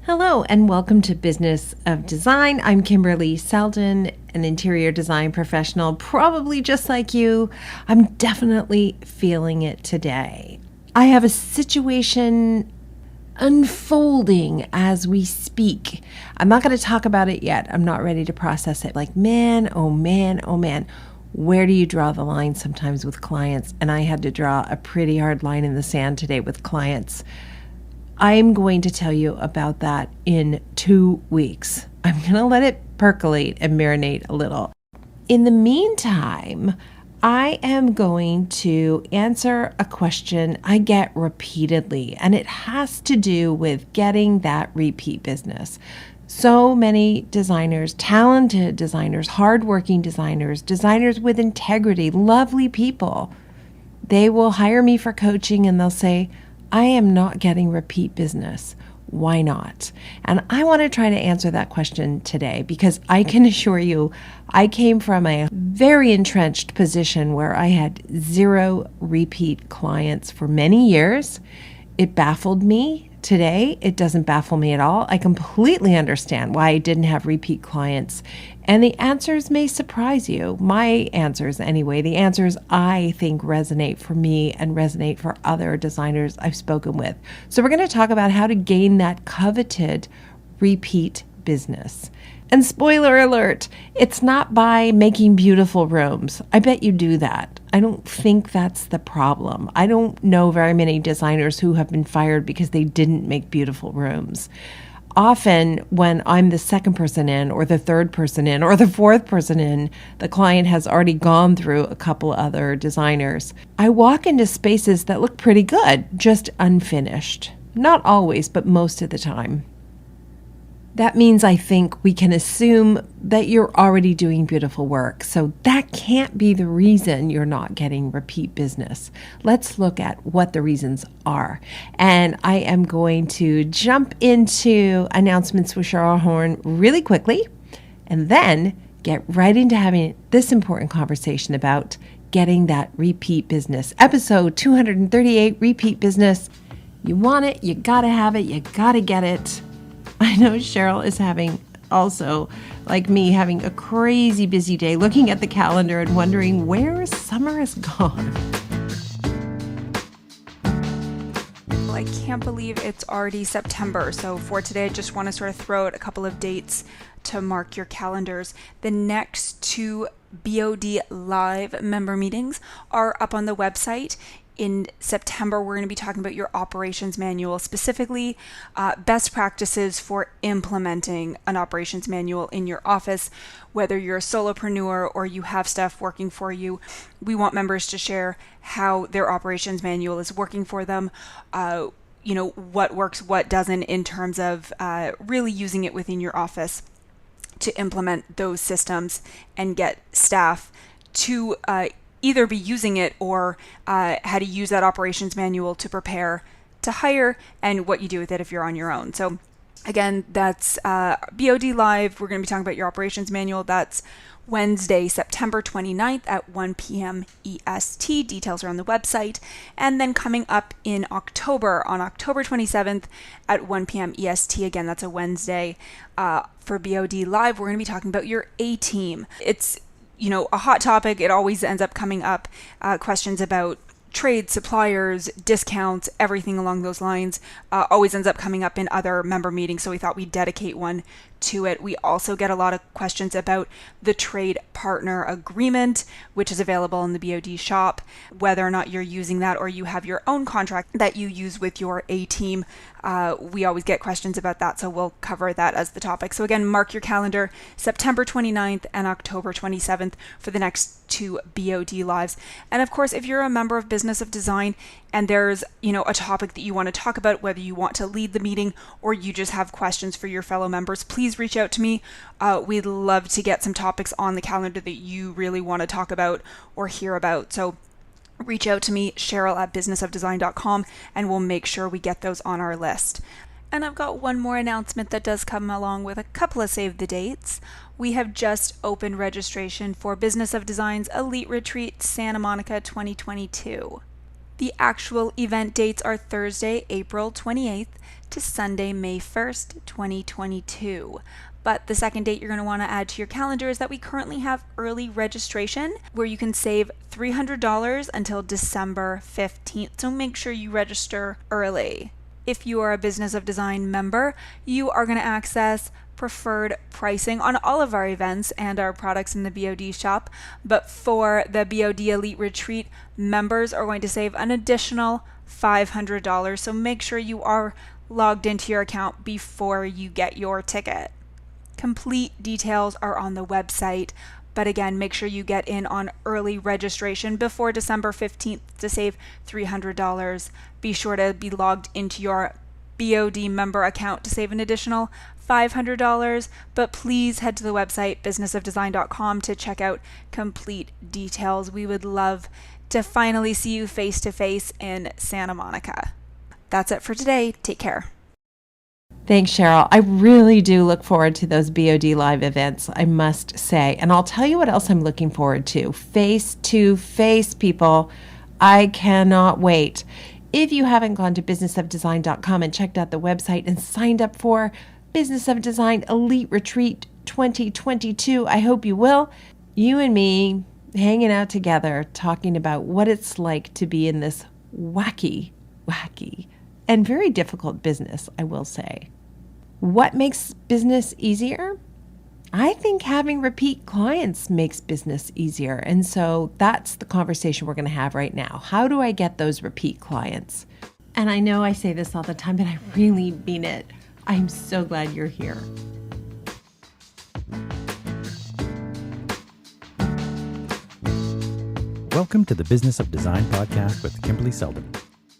Hello and welcome to Business of Design. I'm Kimberley Seldon, an interior design professional, probably just like you. I'm definitely feeling it today. I have a situation unfolding as we speak. I'm not going to talk about it yet. I'm not ready to process it. Like, man, oh man, oh man. Where do you draw the line sometimes with clients? And I had to draw a pretty hard line in the sand today with clients. I'm going to tell you about that in 2 weeks. I'm going to let it percolate and marinate a little. In the meantime, I am going to answer a question I get repeatedly, and it has to do with getting that repeat business. So many designers, talented designers, hardworking designers, designers with integrity, lovely people, they will hire me for coaching and they'll say, I am not getting repeat business. Why not? And I want to try to answer that question today because I can assure you, I came from a very entrenched position where I had 0 repeat clients for many years. It baffled me. Today, it doesn't baffle me at all. I completely understand why I didn't have repeat clients. And the answers may surprise you. My answers, anyway, the answers I think resonate for me and resonate for other designers I've spoken with. So we're going to talk about how to gain that coveted repeat business. And spoiler alert, it's not by making beautiful rooms. I bet you do that. I don't think that's the problem. I don't know very many designers who have been fired because they didn't make beautiful rooms. Often when I'm the second person in or the third person in or the fourth person in, the client has already gone through a couple other designers. I walk into spaces that look pretty good, just unfinished. Not always, but most of the time. That means I think we can assume that you're already doing beautiful work. So that can't be the reason you're not getting repeat business. Let's look at what the reasons are. And I am going to jump into announcements with Cheryl Horn really quickly and then get right into having this important conversation about getting that repeat business. Episode 238, repeat business. You want it, you gotta have it, you gotta get it. I know Cheryl is having also, like me, having a crazy busy day looking at the calendar and wondering where summer has gone. I can't believe it's already September. So for today, I just want to sort of throw out a couple of dates to mark your calendars. The next 2 BOD live member meetings are up on the website. In September, we're going to be talking about your operations manual, specifically best practices for implementing an operations manual in your office. Whether you're a solopreneur or you have staff working for you, we want members to share how their operations manual is working for them, what works, what doesn't, in terms of really using it within your office to implement those systems and get staff to either be using it or how to use that operations manual to prepare to hire and what you do with it if you're on your own. So again, that's BOD Live. We're going to be talking about your operations manual. That's Wednesday, September 29th at 1 p.m. EST. Details are on the website. And then coming up in October, on October 27th at 1 p.m. EST, again, that's a Wednesday, for BOD Live, we're going to be talking about your A-team. It's a hot topic. It always ends up coming up, questions about trade, suppliers, discounts, everything along those lines, always ends up coming up in other member meetings. So we thought we'd dedicate one to it. We also get a lot of questions about the trade partner agreement, which is available in the BOD shop, whether or not you're using that or you have your own contract that you use with your A-team. We always get questions about that, so we'll cover that as the topic. So again, mark your calendar, September 29th and October 27th for the next 2 BOD lives. And of course, if you're a member of Business of Design and there's, a topic that you want to talk about, whether you want to lead the meeting or you just have questions for your fellow members, please reach out to me. We'd love to get some topics on the calendar that you really want to talk about or hear about. So reach out to me, Cheryl at businessofdesign.com, and we'll make sure we get those on our list. And I've got one more announcement that does come along with a couple of save the dates. We have just opened registration for Business of Design's Elite Retreat Santa Monica 2022. The actual event dates are Thursday, April 28th to Sunday, May 1st, 2022. But the second date you're going to want to add to your calendar is that we currently have early registration where you can save $300 until December 15th. So make sure you register early. If you are a Business of Design member, you are going to access preferred pricing on all of our events and our products in the BOD shop. But for the BOD Elite Retreat, members are going to save an additional $500. So make sure you are logged into your account before you get your ticket. Complete details are on the website, but again, make sure you get in on early registration before December 15th to save $300. Be sure to be logged into your BOD member account to save an additional $500, but please head to the website businessofdesign.com to check out complete details. We would love to finally see you face to face in Santa Monica. That's it for today. Take care. Thanks, Cheryl. I really do look forward to those BOD live events, I must say. And I'll tell you what else I'm looking forward to. Face-to-face, people. I cannot wait. If you haven't gone to businessofdesign.com and checked out the website and signed up for Business of Design Elite Retreat 2022, I hope you will. You and me hanging out together, talking about what it's like to be in this wacky, and very difficult business, I will say. What makes business easier? I think having repeat clients makes business easier. And so that's the conversation we're going to have right now. How do I get those repeat clients? And I know I say this all the time, but I really mean it. I'm so glad you're here. Welcome to the Business of Design podcast with Kimberley Seldon.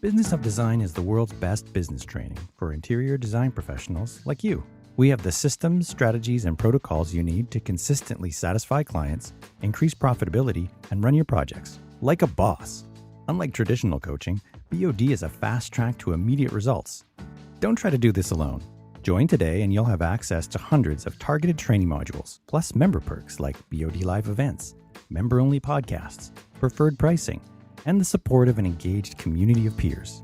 Business of Design is the world's best business training for interior design professionals like you. We have the systems, strategies, and protocols you need to consistently satisfy clients, increase profitability, and run your projects like a boss. Unlike traditional coaching, BOD is a fast track to immediate results. Don't try to do this alone. Join today and you'll have access to hundreds of targeted training modules, plus member perks like BOD live events, member-only podcasts, preferred pricing, and the support of an engaged community of peers.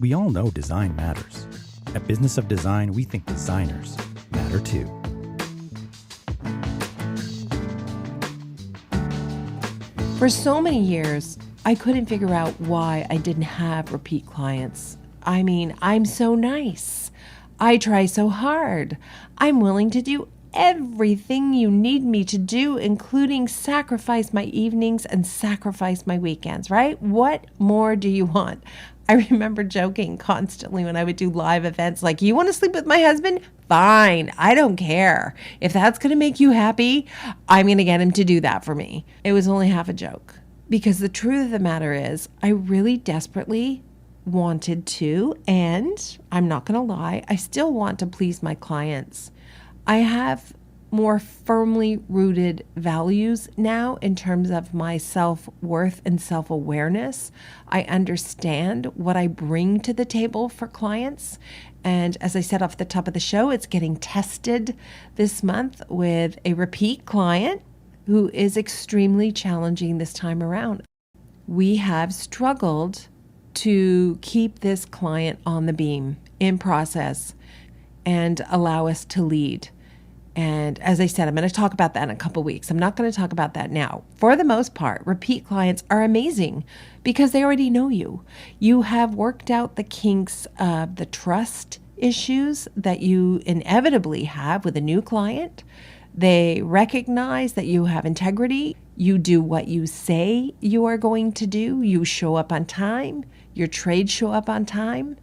We all know design matters. At Business of Design, we think designers matter too. For so many years, I couldn't figure out why I didn't have repeat clients. I mean, I'm so nice. I try so hard. I'm willing to do everything you need me to do, including sacrifice my evenings and sacrifice my weekends, right? What more do you want? I remember joking constantly when I would do live events like, you want to sleep with my husband? Fine, I don't care. If that's going to make you happy, I'm going to get him to do that for me. It was only half a joke, because the truth of the matter is I really desperately wanted to, and I'm not going to lie, I still want to please my clients. I have more firmly rooted values now in terms of my self-worth and self-awareness. I understand what I bring to the table for clients. And as I said off the top of the show, it's getting tested this month with a repeat client who is extremely challenging this time around. We have struggled to keep this client on the beam in process and allow us to lead. And as I said, I'm going to talk about that in a couple weeks. I'm not going to talk about that now. For the most part, repeat clients are amazing because they already know you. You have worked out the kinks of the trust issues that you inevitably have with a new client. They recognize that you have integrity. You do what you say you are going to do. You show up on time. Your trades show up on time.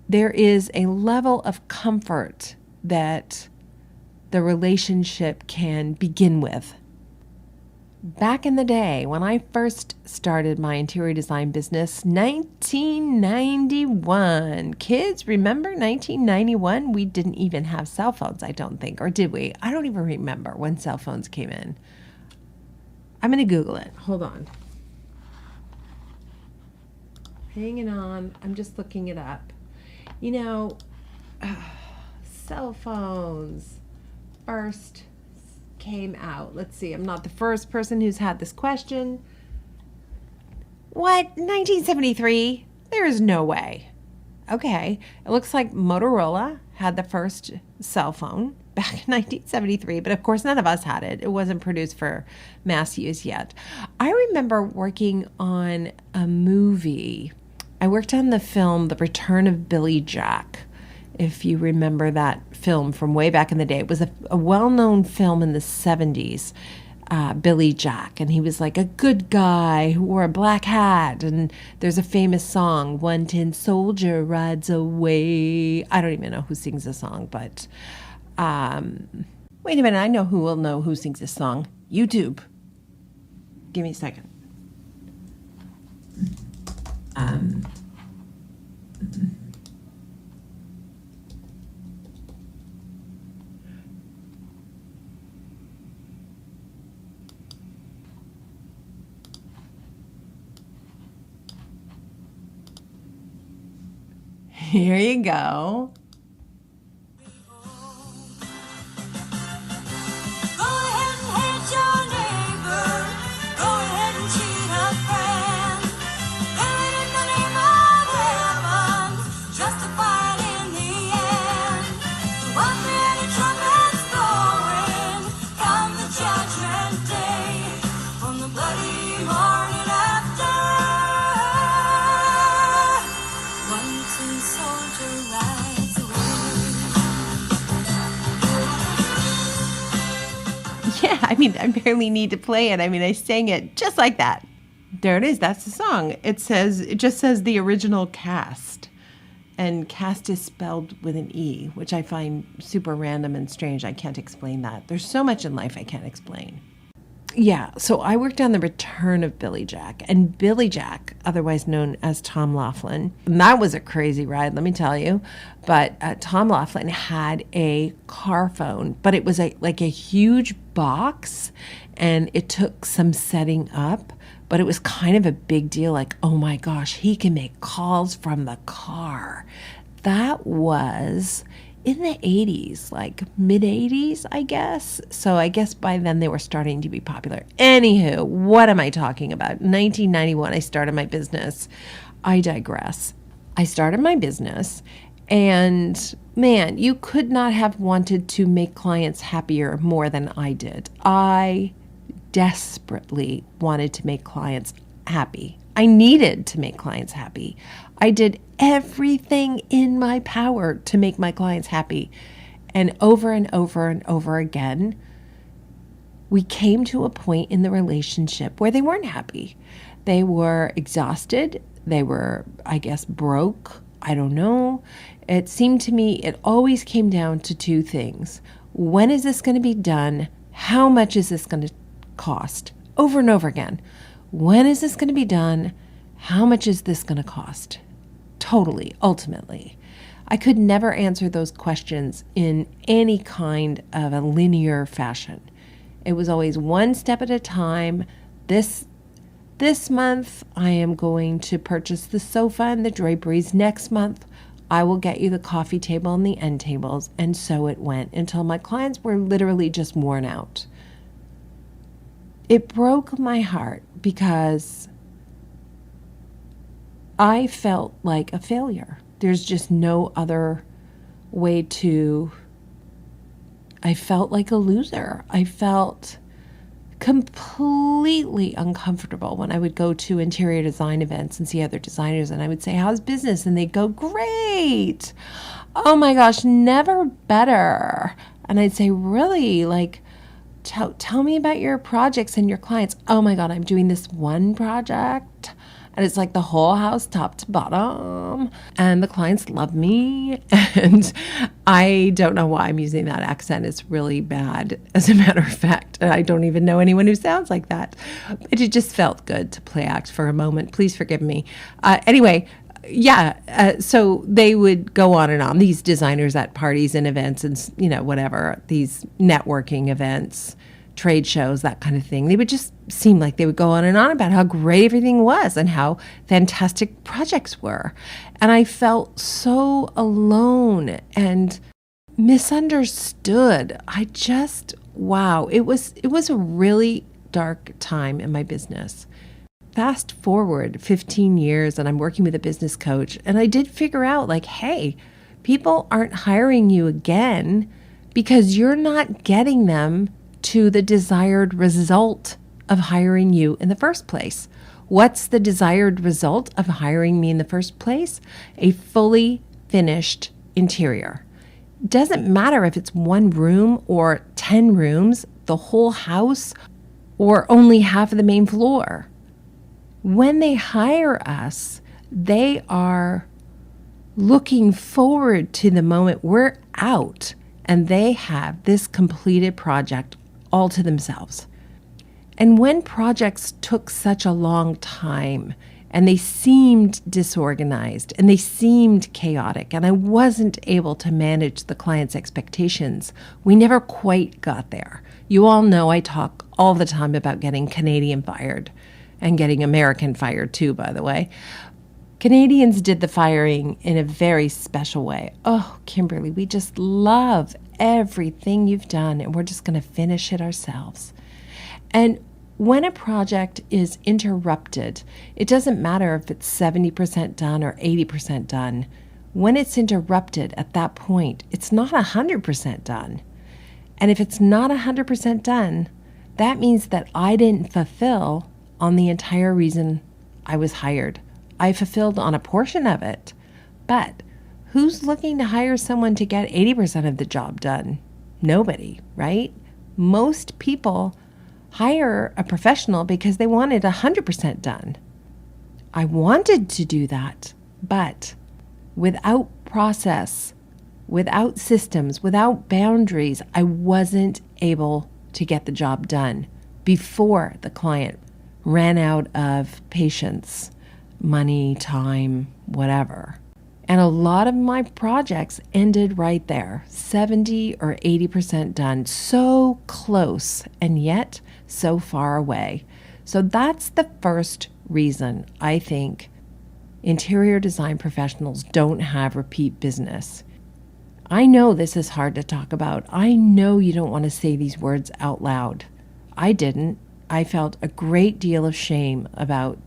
There is a level of comfort that the relationship can begin with. Back in the day, when I first started my interior design business, 1991. Kids, remember 1991? We didn't even have cell phones, I don't think. Or did we? I don't even remember when cell phones came in. I'm going to Google it. Hold on. Hanging on. I'm just looking it up. You know, cell phones first came out. Let's see, I'm not the first person who's had this question. What? 1973? There is no way. Okay, it looks like Motorola had the first cell phone back in 1973, but of course none of us had it. It wasn't produced for mass use yet. I remember working on a movie. I worked on the film The Return of Billy Jack, if you remember that film from way back in the day. It was a well-known film in the 70s. Billy Jack, and he was like a good guy who wore a black hat, and there's a famous song, "One Tin Soldier Rides Away." I don't even know who sings the song, but wait a minute, I know who will know who sings this song. YouTube. Give me a second. Here you go. Yeah, I mean, I barely need to play it. I mean, I sang it just like that. There it is. That's the song. It just says the original cast. And cast is spelled with an E, which I find super random and strange. I can't explain that. There's so much in life I can't explain. Yeah, so I worked on The Return of Billy Jack. And Billy Jack, otherwise known as Tom Laughlin, and that was a crazy ride, let me tell you. But Tom Laughlin had a car phone, but it was like a huge box, and it took some setting up. But it was kind of a big deal, like, oh my gosh, he can make calls from the car. That was in the 80s, like mid-80s, I guess. So I guess by then they were starting to be popular. Anywho, what am I talking about? 1991, I started my business. I digress. I started my business, and man, you could not have wanted to make clients happier more than I did. I desperately wanted to make clients happy. I needed to make clients happy. I did everything in my power to make my clients happy. And over and over and over again, we came to a point in the relationship where they weren't happy. They were exhausted. They were, I guess, broke. I don't know. It seemed to me it always came down to two things. When is this going to be done? How much is this going to cost? Over and over again. When is this going to be done? How much is this going to cost? Totally, ultimately. I could never answer those questions in any kind of a linear fashion. It was always one step at a time. This month, I am going to purchase the sofa and the draperies. Next month, I will get you the coffee table and the end tables. And so it went until my clients were literally just worn out. It broke my heart because I felt like a failure. There's just no other way to. I felt like a loser. I felt completely uncomfortable when I would go to interior design events and see other designers, and I would say, how's business? And they'd go, great. Oh my gosh, never better. And I'd say, really? Like, tell me about your projects and your clients. Oh my God, I'm doing this one project, and it's like the whole house top to bottom, and the clients love me. And I don't know why I'm using that accent. It's really bad, as a matter of fact. I don't even know anyone who sounds like that. But it just felt good to play act for a moment. Please forgive me. Anyway, so they would go on and on, these designers at parties and events and, whatever, these networking events, trade shows, that kind of thing. They would just seem like they would go on and on about how great everything was and how fantastic projects were. And I felt so alone and misunderstood. Wow, it was a really dark time in my business. fast forward 15 years and I'm working with a business coach, and I did figure out like, hey, people aren't hiring you again because you're not getting them to the desired result of hiring you in the first place. What's the desired result of hiring me in the first place? A fully finished interior. Doesn't matter if it's one room or 10 rooms, the whole house, or only half of the main floor. When they hire us, they are looking forward to the moment we're out and they have this completed project all to themselves. And when projects took such a long time and they seemed disorganized and they seemed chaotic and I wasn't able to manage the client's expectations, we never quite got there. You all know I talk all the time about getting Canadian fired and getting American fired too, by the way. Canadians did the firing in a very special way. Oh, Kimberly, we just love everything you've done and we're just going to finish it ourselves. And when a project is interrupted, it doesn't matter if it's 70% done or 80% done. When it's interrupted at that point, it's not 100% done. And if it's not 100% done, that means that I didn't fulfill on the entire reason I was hired. I fulfilled on a portion of it, but who's looking to hire someone to get 80% of the job done? Nobody, right? Most people hire a professional because they wanted 100% done. I wanted to do that, but without process, without systems, without boundaries, I wasn't able to get the job done before the client ran out of patience, money, time, whatever. And a lot of my projects ended right there, 70 or 80% done, so close and yet so far away. So that's the first reason I think interior design professionals don't have repeat business. I know this is hard to talk about. I know you don't want to say these words out loud. I didn't. I felt a great deal of shame about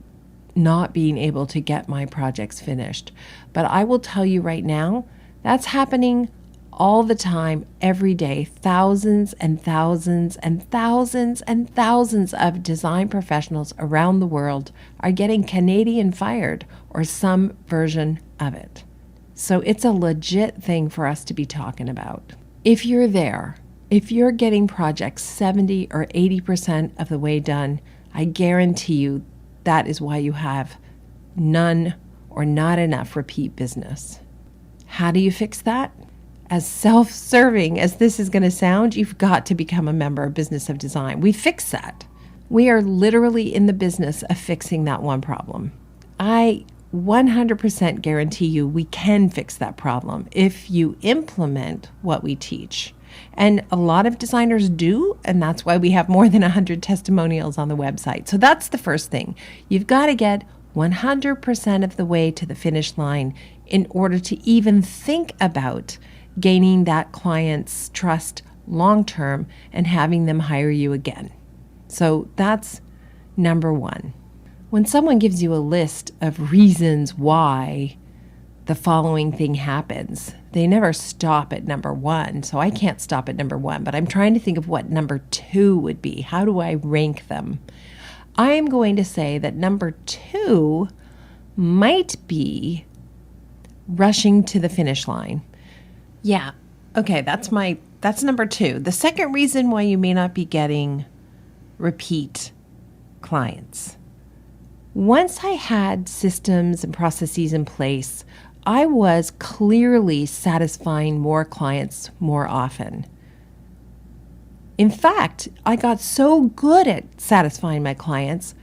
not being able to get my projects finished. But I will tell you right now, that's happening all the time, every day. Thousands and thousands and thousands and thousands of design professionals around the world are getting Canadian fired or some version of it. So it's a legit thing for us to be talking about. If you're there, if you're getting projects 70 or 80% of the way done, I guarantee you that is why you have none or not enough repeat business. How do you fix that? As self-serving as this is going to sound, you've got to become a member of Business of Design. We fix that. We are literally in the business of fixing that one problem. I 100% guarantee you we can fix that problem if you implement what we teach. And a lot of designers do, and that's why we have more than 100 testimonials on the website. So that's the first thing. You've got to get 100% of the way to the finish line in order to even think about gaining that client's trust long-term and having them hire you again. So that's number one. When someone gives you a list of reasons why the following thing happens, they never stop at number one. So I can't stop at number one, but I'm trying to think of what number two would be. How do I rank them? I'm going to say that number two might be rushing to the finish line. Yeah. Okay, that's number two. The second reason why you may not be getting repeat clients. Once I had systems and processes in place, I was clearly satisfying more clients more often. In fact, I got so good at satisfying my clients,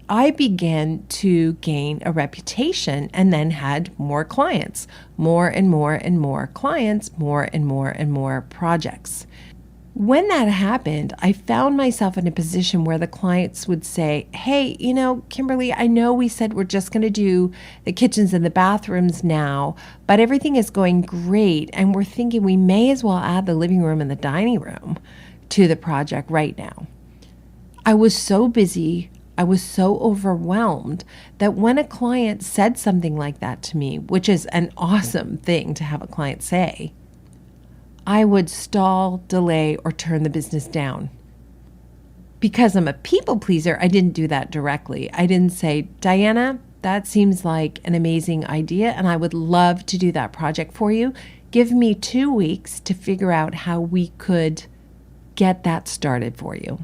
I began to gain a reputation and then had more clients, more and more and more clients, more and more and more projects. When that happened, I found myself in a position where the clients would say, hey, Kimberly, I know we said we're just going to do the kitchens and the bathrooms now, but everything is going great. And we're thinking we may as well add the living room and the dining room to the project right now. I was so busy. I was so overwhelmed that when a client said something like that to me, which is an awesome thing to have a client say, I would stall, delay, or turn the business down. Because I'm a people pleaser, I didn't do that directly. I didn't say, Diana, that seems like an amazing idea, and I would love to do that project for you. Give me 2 weeks to figure out how we could get that started for you.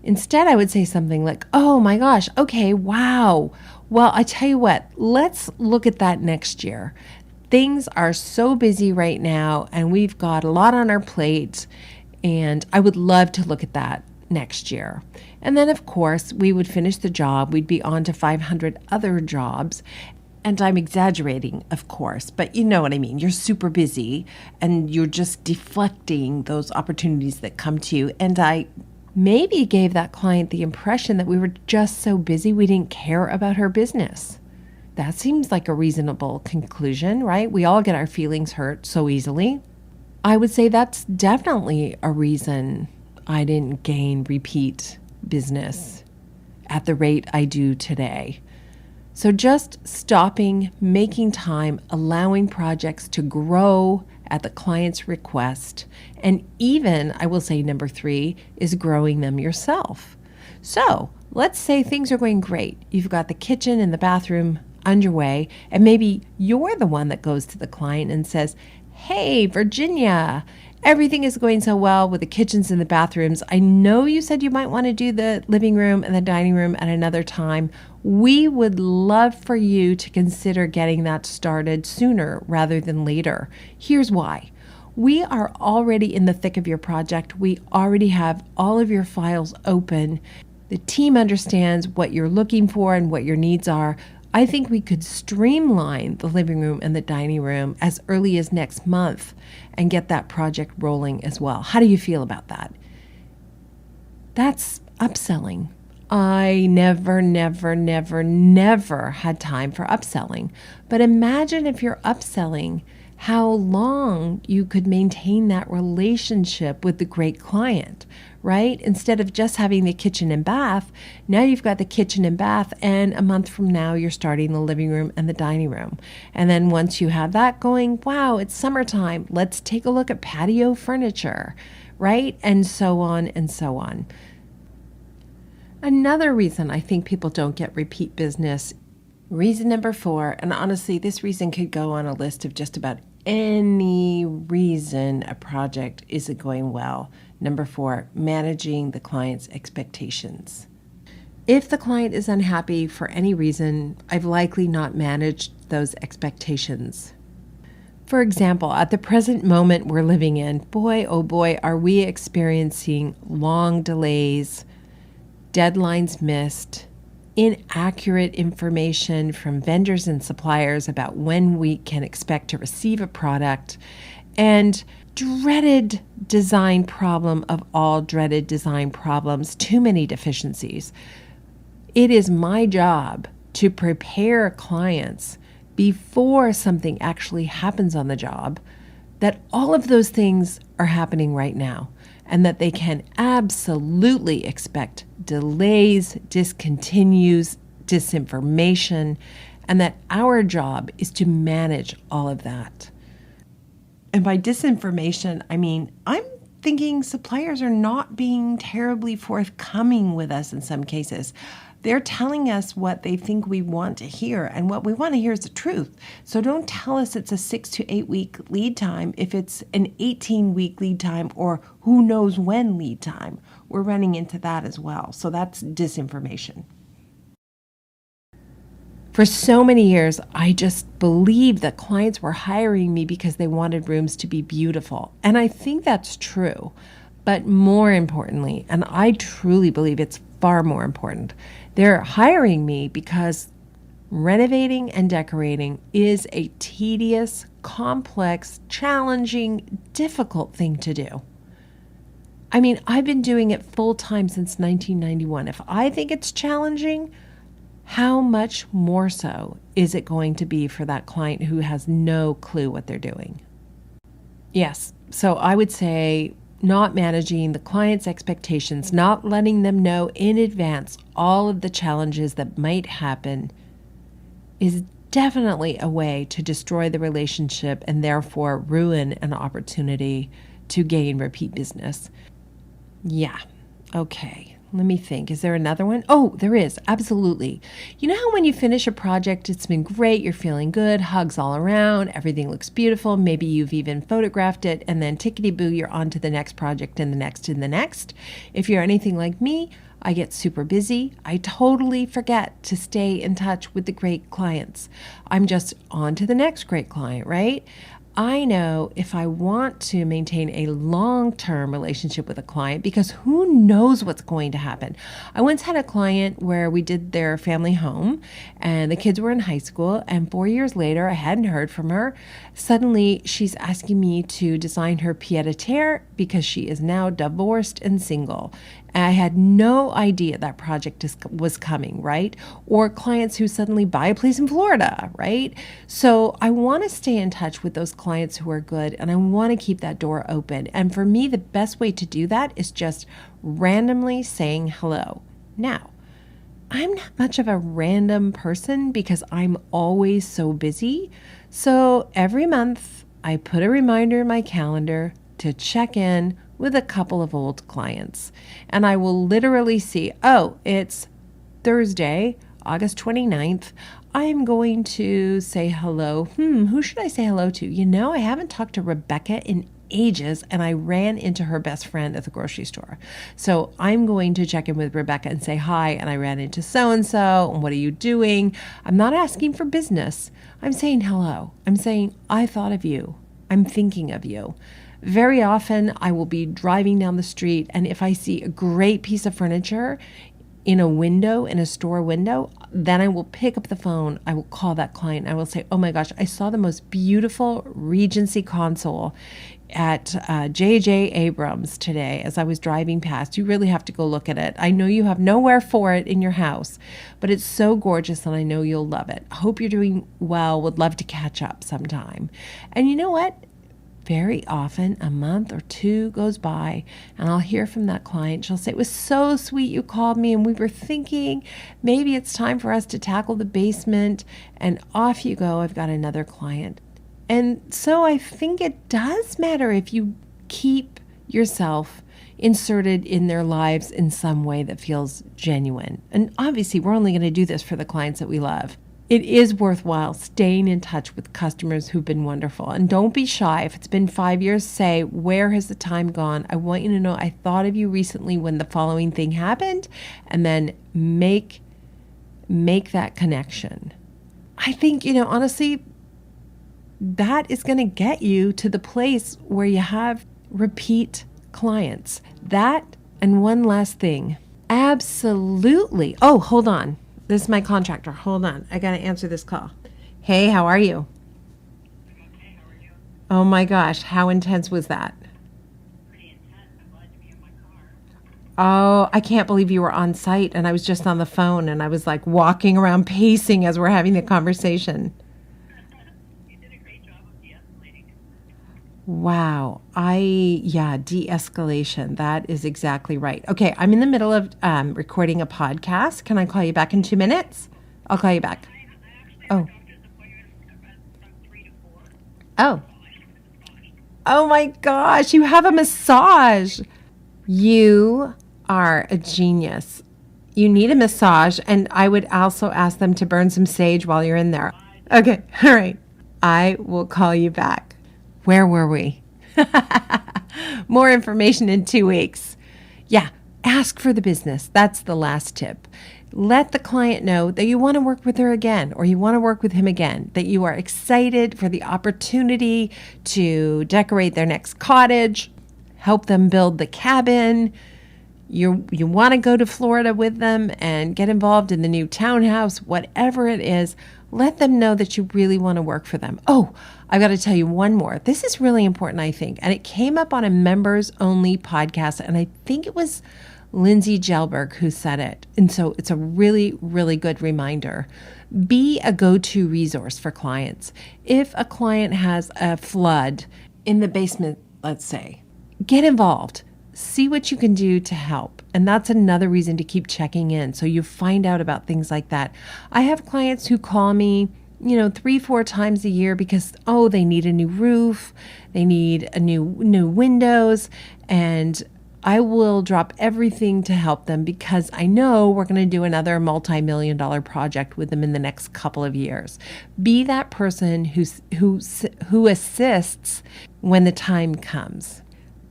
Instead, I would say something like, oh my gosh, okay, wow. Well, I tell you what, let's look at that next year. Things are so busy right now, and we've got a lot on our plate, and I would love to look at that next year. And then, of course, we would finish the job. We'd be on to 500 other jobs. And I'm exaggerating, of course, but you know what I mean. You're super busy, and you're just deflecting those opportunities that come to you. And I maybe gave that client the impression that we were just so busy we didn't care about her business. That seems like a reasonable conclusion, right? We all get our feelings hurt so easily. I would say that's definitely a reason I didn't gain repeat business at the rate I do today. So just stopping, making time, allowing projects to grow at the client's request, and even, I will say number 3, is growing them yourself. So let's say things are going great. You've got the kitchen and the bathroom underway, and maybe you're the one that goes to the client and says, hey, Virginia, everything is going so well with the kitchens and the bathrooms. I know you said you might want to do the living room and the dining room at another time. We would love for you to consider getting that started sooner rather than later. Here's why. We are already in the thick of your project. We already have all of your files open. The team understands what you're looking for and what your needs are. I think we could streamline the living room and the dining room as early as next month and get that project rolling as well. How do you feel about that? That's upselling. I never had time for upselling. But imagine if you're upselling, how long you could maintain that relationship with the great client, right? Instead of just having the kitchen and bath, now you've got the kitchen and bath, and a month from now you're starting the living room and the dining room. And then once you have that going, wow, it's summertime, let's take a look at patio furniture, right? And so on and so on. Another reason I think people don't get repeat business, reason number 4, and honestly, this reason could go on a list of just about any reason a project isn't going well. Number 4, managing the client's expectations. If the client is unhappy for any reason, I've likely not managed those expectations. For example, at the present moment we're living in, boy, oh boy, are we experiencing long delays, deadlines missed, inaccurate information from vendors and suppliers about when we can expect to receive a product, and dreaded design problem of all dreaded design problems, too many deficiencies. It is my job to prepare clients before something actually happens on the job that all of those things are happening right now, and that they can absolutely expect delays, discontinues, disinformation, and that our job is to manage all of that. And by disinformation, I mean, I'm thinking suppliers are not being terribly forthcoming with us in some cases. They're telling us what they think we want to hear, and what we want to hear is the truth. So don't tell us it's a 6 to 8 week lead time if it's an 18-week lead time or who knows when lead time. We're running into that as well. So that's disinformation. For so many years, I just believed that clients were hiring me because they wanted rooms to be beautiful. And I think that's true. But more importantly, and I truly believe it's far more important, they're hiring me because renovating and decorating is a tedious, complex, challenging, difficult thing to do. I mean, I've been doing it full time since 1991. If I think it's challenging, how much more so is it going to be for that client who has no clue what they're doing? Yes, so I would say not managing the client's expectations, not letting them know in advance all of the challenges that might happen is definitely a way to destroy the relationship and therefore ruin an opportunity to gain repeat business. Yeah. Okay. Let me think. Is there another one? Oh, there is. Absolutely. You know how when you finish a project, it's been great, you're feeling good, hugs all around, everything looks beautiful, maybe you've even photographed it, and then tickety-boo, you're on to the next project and the next and the next. If you're anything like me, I get super busy. I totally forget to stay in touch with the great clients. I'm just on to the next great client, right? I know if I want to maintain a long-term relationship with a client, because who knows what's going to happen. I once had a client where we did their family home and the kids were in high school, and 4 years later, I hadn't heard from her. Suddenly, she's asking me to design her pied-à-terre because she is now divorced and single. I had no idea that project was coming, right? Or clients who suddenly buy a place in Florida, right? So I want to stay in touch with those clients who are good, and I want to keep that door open. And for me, the best way to do that is just randomly saying hello. Now, I'm not much of a random person because I'm always so busy. So every month, I put a reminder in my calendar to check in with a couple of old clients. And I will literally see, oh, it's Thursday, August 29th. I'm going to say hello. Who should I say hello to? You know, I haven't talked to Rebecca in ages, and I ran into her best friend at the grocery store. So I'm going to check in with Rebecca and say hi, and I ran into so-and-so, and what are you doing? I'm not asking for business. I'm saying hello. I'm saying, I thought of you. I'm thinking of you. Very often I will be driving down the street, and if I see a great piece of furniture in a window, in a store window, then I will pick up the phone. I will call that client. I will say, oh my gosh, I saw the most beautiful Regency console at J.J. Abrams today as I was driving past. You really have to go look at it. I know you have nowhere for it in your house, but it's so gorgeous and I know you'll love it. Hope you're doing well. Would love to catch up sometime. And you know what? Very often, a month or two goes by, and I'll hear from that client. She'll say, it was so sweet you called me, and we were thinking maybe it's time for us to tackle the basement, and off you go. I've got another client. And so I think it does matter if you keep yourself inserted in their lives in some way that feels genuine. And obviously, we're only going to do this for the clients that we love. It is worthwhile staying in touch with customers who've been wonderful. And don't be shy. If it's been 5 years, say, where has the time gone? I want you to know I thought of you recently when the following thing happened, and then make that connection. I think, honestly, that is going to get you to the place where you have repeat clients. That and one last thing. Absolutely. Oh, hold on. This is my contractor. Hold on. I got to answer this call. Hey, how are you? I'm okay. How are you? Oh my gosh. How intense was that? Pretty intense. I'm glad to be in my car. Oh, I can't believe you were on site and I was just on the phone and I was like walking around pacing as we're having the conversation. You did a great job of de-escalating. Wow. De-escalation. That is exactly right. Okay, I'm in the middle of recording a podcast. Can I call you back in 2 minutes? I'll call you back. I actually Oh. have a doctor's appointment from 3 to 4. Oh. So I have a massage. Oh my gosh, you have a massage. You are a genius. You need a massage, and I would also ask them to burn some sage while you're in there. Okay, all right. I will call you back. Where were we? More information in 2 weeks. Yeah, ask for the business. That's the last tip. Let the client know that you want to work with her again or you want to work with him again, that you are excited for the opportunity to decorate their next cottage, help them build the cabin. You want to go to Florida with them and get involved in the new townhouse, whatever it is. Let them know that you really want to work for them. Oh, I've got to tell you one more. This is really important, I think. And it came up on a members-only podcast, and I think it was Lindsay Gelberg who said it. And so it's a really, really good reminder. Be a go-to resource for clients. If a client has a flood in the basement, let's say, get involved. See what you can do to help. And that's another reason to keep checking in so you find out about things like that. I have clients who call me, 3-4 times a year because, they need a new roof, they need a new windows, and I will drop everything to help them because I know we're going to do another multi-million-dollar project with them in the next couple of years. Be that person who assists when the time comes.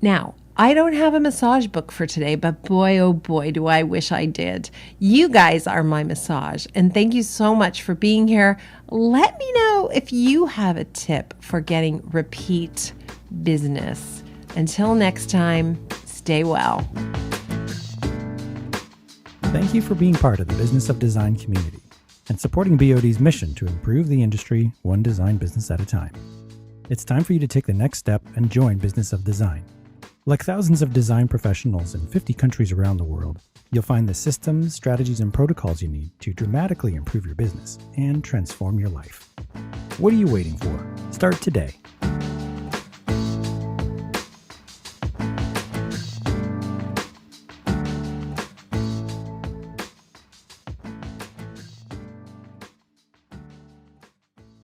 Now, I don't have a massage book for today, but boy, oh boy, do I wish I did. You guys are my massage, and thank you so much for being here. Let me know if you have a tip for getting repeat business. Until next time, stay well. Thank you for being part of the Business of Design community and supporting BOD's mission to improve the industry one design business at a time. It's time for you to take the next step and join Business of Design. Like thousands of design professionals in 50 countries around the world, you'll find the systems, strategies, and protocols you need to dramatically improve your business and transform your life. What are you waiting for? Start today